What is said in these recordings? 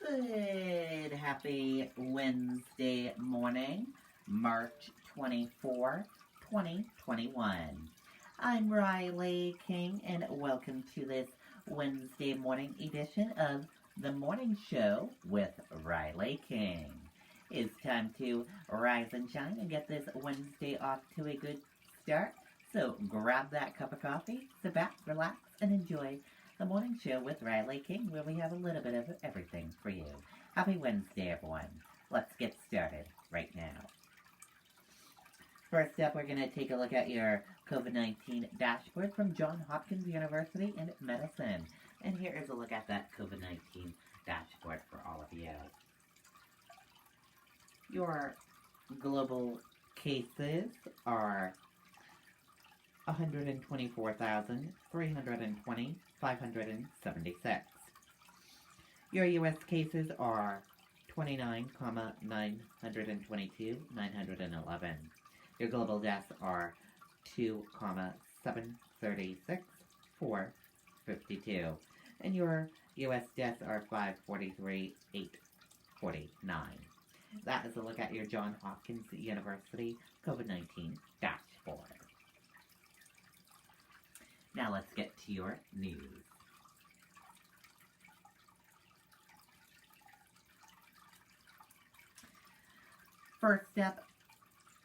Good. Happy Wednesday morning, March 24, 2021. I'm Riley King, and welcome to this Wednesday morning edition of The Morning Show with Riley King. It's time to rise and shine and get this Wednesday off to a good start. So grab that cup of coffee, sit back, relax, and enjoy the morning show with Riley King, where we have a little bit of everything for you. Happy Wednesday, everyone. Let's get started right now. First up, we're going to take a look at your COVID-19 dashboard from Johns Hopkins University in Medicine. And here is a look at that COVID-19 dashboard for all of you. Your global cases are 124,320,576. Your U.S. cases are 29,922,911. Your global deaths are 2,736,452. And your U.S. deaths are 543,849. That is a look at your Johns Hopkins University COVID-19 dashboard. Now let's get to your news. First up,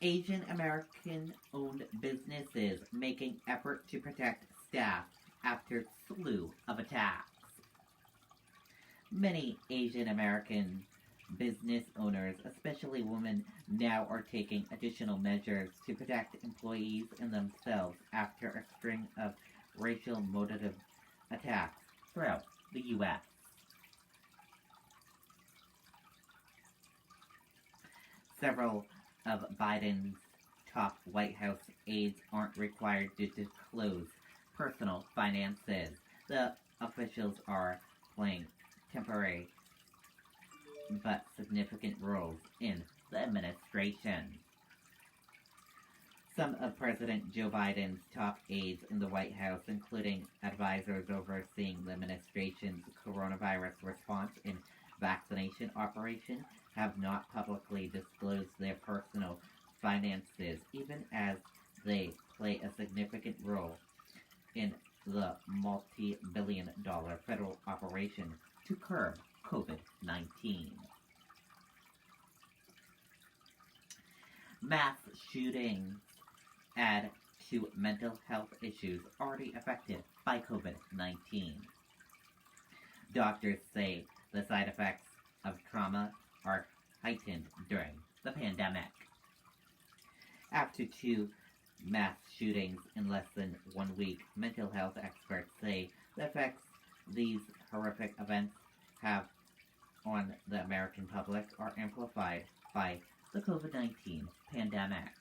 Asian American owned businesses making effort to protect staff after slew of attacks. Many Asian American business owners, especially women, now are taking additional measures to protect employees and themselves after a string of racial motive attacks throughout the U.S. Several of Biden's top White House aides aren't required to disclose personal finances. The officials are playing temporary but significant roles in the administration. Some of President Joe Biden's top aides in the White House, including advisors overseeing the administration's coronavirus response and vaccination operation, have not publicly disclosed their personal finances, even as they play a significant role in the multi-billion-dollar federal operation to curb COVID-19. Mass shootings add to mental health issues already affected by COVID-19. Doctors say the side effects of trauma are heightened during the pandemic. After 2 mass shootings in less than 1 week, mental health experts say the effects these horrific events have on the American public are amplified by the COVID-19 pandemic.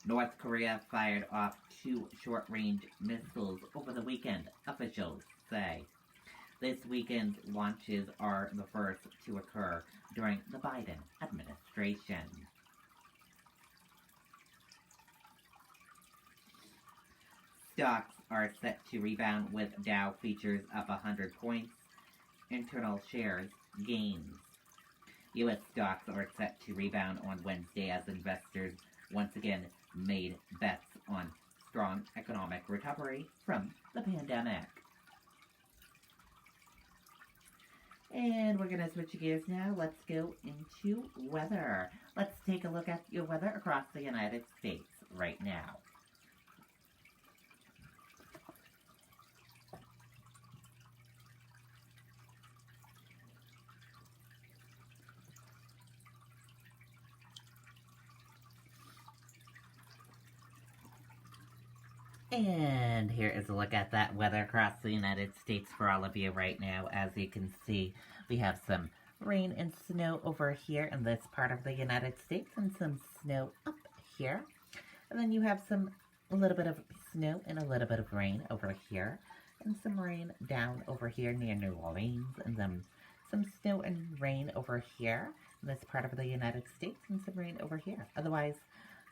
North Korea fired off 2 short-range missiles over the weekend, officials say. This weekend's launches are the first to occur during the Biden administration. Stocks are set to rebound with Dow futures up 100 points, internal shares gains. U.S. stocks are set to rebound on Wednesday as investors once again made bets on strong economic recovery from the pandemic. And we're going to switch gears now. Let's go into weather. Let's take a look at your weather across the United States right now. And here is a look at that weather across the United States for all of you right now. As you can see, we have some rain and snow over here in this part of the United States and some snow up here. And then you have a little bit of snow and a little bit of rain over here. And some rain down over here near New Orleans. And then some snow and rain over here in this part of the United States. And some rain over here. Otherwise,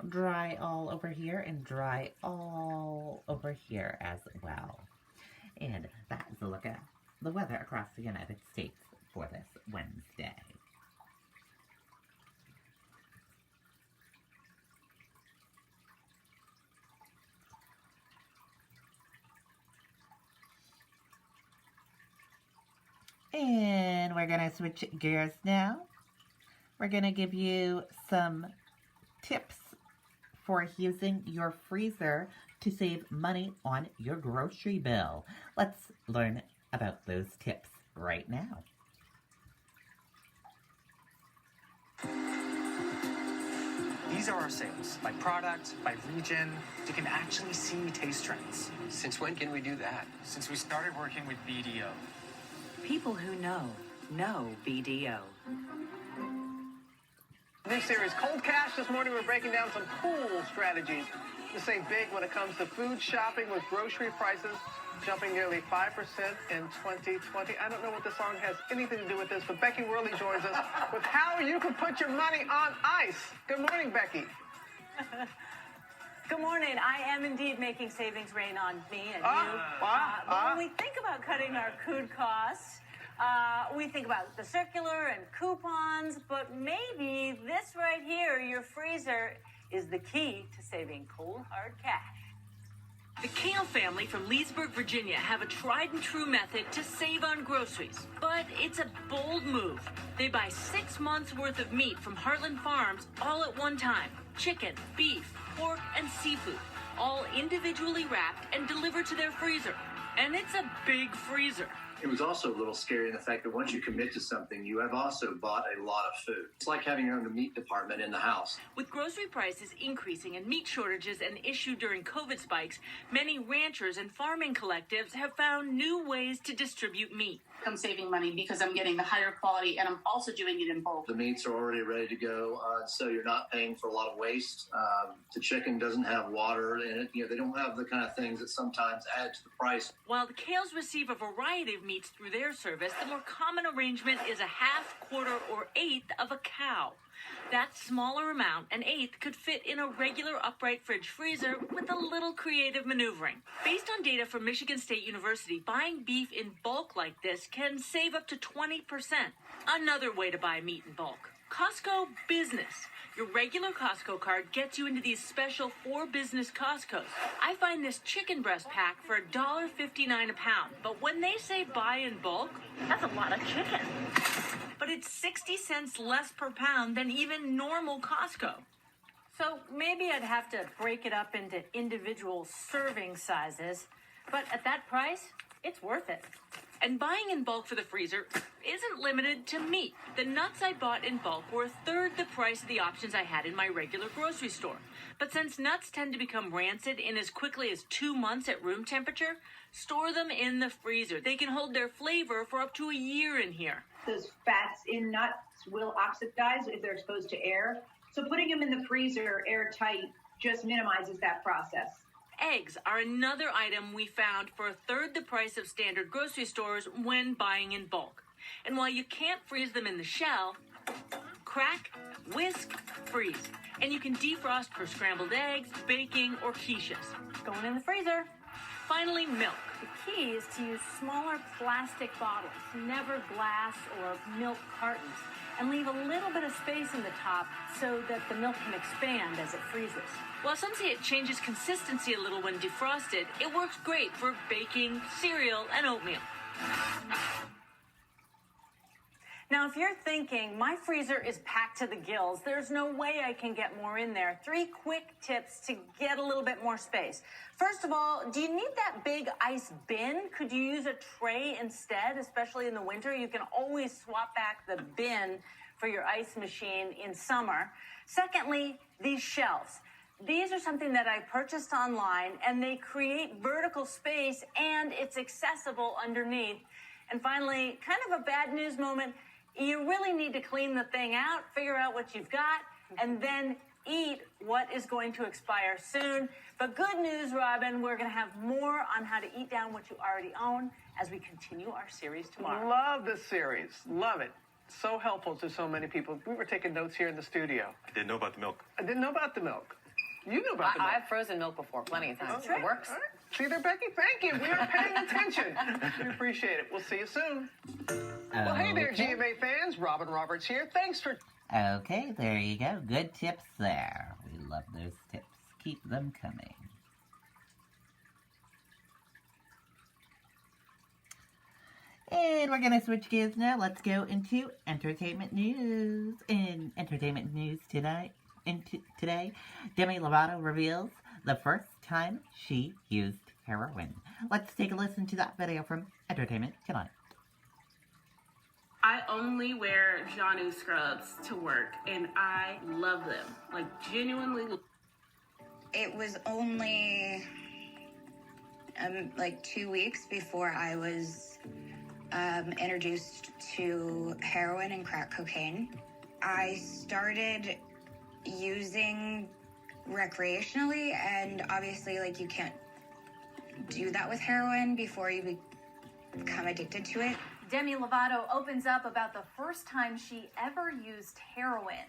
dry all over here and dry all over here as well. And that is a look at the weather across the United States for this Wednesday. And we're going to switch gears now. We're going to give you some tips for using your freezer to save money on your grocery bill. Let's learn about those tips right now. These are our sales, by product, by region. You can actually see taste trends. Since when can we do that? Since we started working with BDO. People who know BDO. New series, Cold Cash. This morning we're breaking down some cool strategies to save big when it comes to food shopping, with grocery prices jumping nearly 5% in 2020. I don't know what this song has anything to do with this, but Becky Worley joins us with how you can put your money on ice. Good morning, Becky. Good morning. I am indeed making savings rain on me and you. But when we think about cutting our food costs, we think about the circular and coupons, but maybe this right here, your freezer, is the key to saving cold, hard cash. The Kale family from Leesburg, Virginia have a tried and true method to save on groceries, but it's a bold move. They buy 6 months worth of meat from Heartland Farms all at one time. Chicken, beef, pork, and seafood, all individually wrapped and delivered to their freezer. And it's a big freezer. It was also a little scary in the fact that once you commit to something, you have also bought a lot of food. It's like having your own meat department in the house. With grocery prices increasing and meat shortages an issue during COVID spikes, many ranchers and farming collectives have found new ways to distribute meat. I'm saving money because I'm getting the higher quality, and I'm also doing it in bulk. The meats are already ready to go, so you're not paying for a lot of waste. The chicken doesn't have water in it. They don't have the kind of things that sometimes add to the price. While the Kales receive a variety of meats through their service, the more common arrangement is a half, quarter, or eighth of a cow. That smaller amount, an eighth, could fit in a regular upright fridge freezer with a little creative maneuvering. Based on data from Michigan State University, buying beef in bulk like this can save up to 20%. Another way to buy meat in bulk: Costco Business. Your regular Costco card gets you into these special 4 business Costcos. I find this chicken breast pack for $1.59 a pound, but when they say buy in bulk, that's a lot of chicken. But it's 60 cents less per pound than even normal Costco. So maybe I'd have to break it up into individual serving sizes, but at that price, it's worth it. And buying in bulk for the freezer isn't limited to meat. The nuts I bought in bulk were a third the price of the options I had in my regular grocery store. But since nuts tend to become rancid in as quickly as 2 months at room temperature, store them in the freezer. They can hold their flavor for up to a year in here. Those fats in nuts will oxidize if they're exposed to air. So putting them in the freezer airtight just minimizes that process. Eggs are another item we found for a third the price of standard grocery stores when buying in bulk. And while you can't freeze them in the shell, crack, whisk, freeze. And you can defrost for scrambled eggs, baking, or quiches. Going in the freezer. Finally, milk. The key is to use smaller plastic bottles, never glass or milk cartons, and leave a little bit of space in the top so that the milk can expand as it freezes. While some say it changes consistency a little when defrosted, it works great for baking, cereal, and oatmeal. Now, if you're thinking, my freezer is packed to the gills, there's no way I can get more in there, 3 quick tips to get a little bit more space. First of all, do you need that big ice bin? Could you use a tray instead, especially in the winter? You can always swap back the bin for your ice machine in summer. Secondly, these shelves. These are something that I purchased online, and they create vertical space, and it's accessible underneath. And finally, kind of a bad news moment, you really need to clean the thing out, figure out what you've got, and then eat what is going to expire soon. But good news, Robin, we're going to have more on how to eat down what you already own as we continue our series tomorrow. Love this series. Love it. So helpful to so many people. We were taking notes here in the studio. I didn't know about the milk. I didn't know about the milk. You knew about the milk. I've frozen milk before plenty of times. Okay. It works. All right. See there, Becky? Thank you. We are paying attention. We appreciate it. We'll see you soon. Well, hey there, Okay. GMA fans. Robin Roberts here. Thanks for... Okay, there you go. Good tips there. We love those tips. Keep them coming. And we're going to switch gears now. Let's go into entertainment news. In entertainment news today, Demi Lovato reveals the first time she used heroin. Let's take a listen to that video from Entertainment Tonight. I only wear Janu scrubs to work, and I love them. Like, genuinely. It was only like 2 weeks before I was introduced to heroin and crack cocaine. I started using recreationally, and obviously, like, you can't do that with heroin before you become addicted to it. Demi Lovato opens up about the first time she ever used heroin.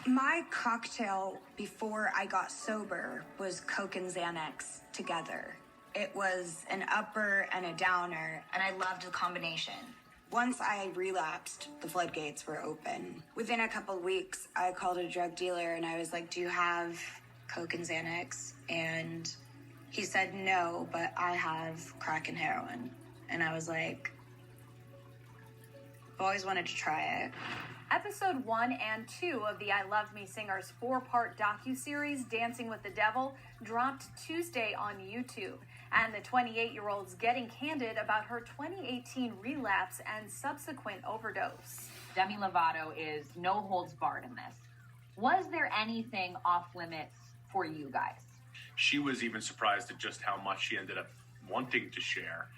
My cocktail before I got sober was Coke and Xanax together. It was an upper and a downer, and I loved the combination. Once I relapsed, the floodgates were open. Within a couple of weeks, I called a drug dealer and I was like, "Do you have Coke and Xanax?" And he said, "No, but I have crack and heroin." And I was like, I've always wanted to try it. Episode 1 and 2 of the I Love Me Singers 4-part docuseries Dancing with the Devil dropped Tuesday on YouTube, and the 28-year-old's getting candid about her 2018 relapse and subsequent overdose. Demi Lovato is no holds barred in this. Was there anything off limits for you guys? She was even surprised at just how much she ended up wanting to share,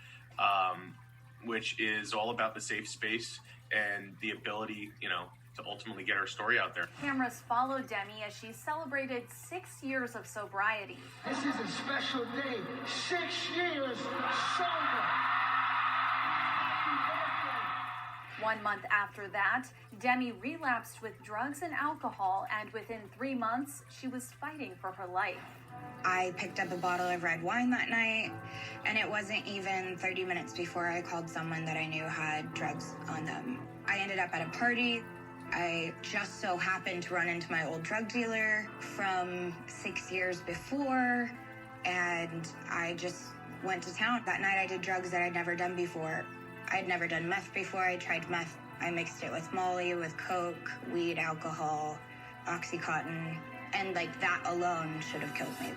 which is all about the safe space and the ability, to ultimately get her story out there. Cameras followed Demi as she celebrated 6 years of sobriety. This is a special day. 6 years sober. 1 month after that, Demi relapsed with drugs and alcohol, and within 3 months, she was fighting for her life. I picked up a bottle of red wine that night, and it wasn't even 30 minutes before I called someone that I knew had drugs on them. I ended up at a party. I just so happened to run into my old drug dealer from 6 years before, and I just went to town. That night I did drugs that I'd never done before. I'd never done meth before. I tried meth. I mixed it with Molly, with Coke, weed, alcohol, Oxycontin, and like that alone should have killed me.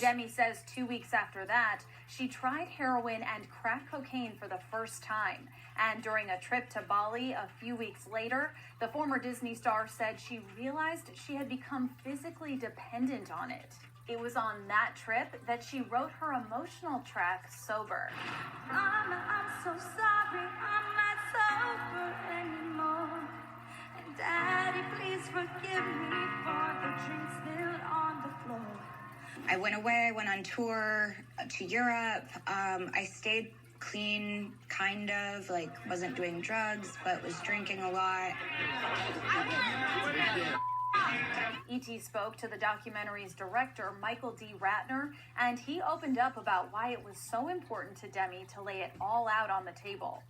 Demi says 2 weeks after that, she tried heroin and crack cocaine for the first time. And during a trip to Bali a few weeks later, the former Disney star said she realized she had become physically dependent on it. It was on that trip that she wrote her emotional track, Sober. I'm so sorry, I'm not sober anymore. And Daddy, please forgive me for the drinks spilled on the floor. I went away, I went on tour to Europe. I stayed clean, kind of, like wasn't doing drugs, but was drinking a lot. E.T. spoke to the documentary's director, Michael D. Ratner, and he opened up about why it was so important to Demi to lay it all out on the table.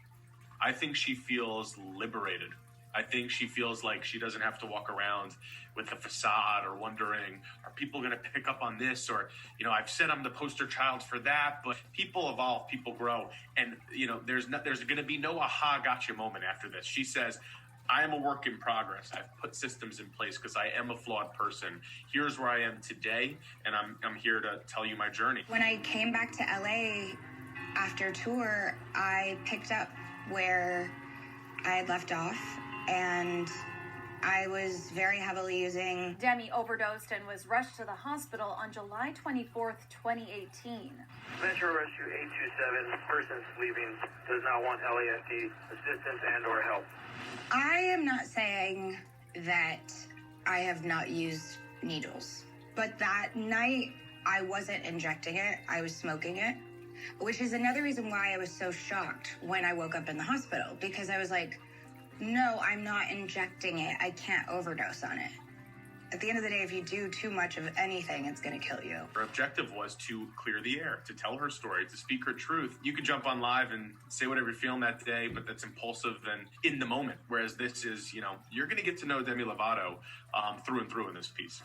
I think she feels liberated. I think she feels like she doesn't have to walk around with a facade or wondering, are people going to pick up on this? Or, I've said I'm the poster child for that, but people evolve, people grow. And, there's going to be no aha gotcha moment after this. She says, I am a work in progress. I've put systems in place because I am a flawed person. Here's where I am today, and I'm here to tell you my journey. When I came back to LA after tour, I picked up where I had left off, and I was very heavily using. Demi overdosed and was rushed to the hospital on July 24th, 2018. Metro Rescue 827, persons leaving does not want LAFD assistance and or help. I am not saying that I have not used needles, but that night I wasn't injecting it, I was smoking it, which is another reason why I was so shocked when I woke up in the hospital, because I was like, no, I'm not injecting it. I can't overdose on it. At the end of the day, if you do too much of anything, it's going to kill you. Her objective was to clear the air, to tell her story, to speak her truth. You can jump on live and say whatever you're feeling that day, but that's impulsive and in the moment. Whereas this is, you're going to get to know Demi Lovato through and through in this piece.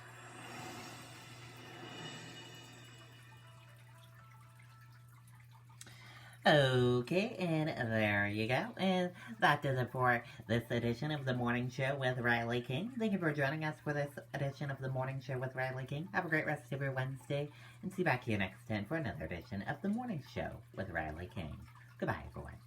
Okay, and there you go. And that does it for this edition of The Morning Show with Riley King. Thank you for joining us for this edition of The Morning Show with Riley King. Have a great rest of your Wednesday, and see you back here next time for another edition of The Morning Show with Riley King. Goodbye, everyone.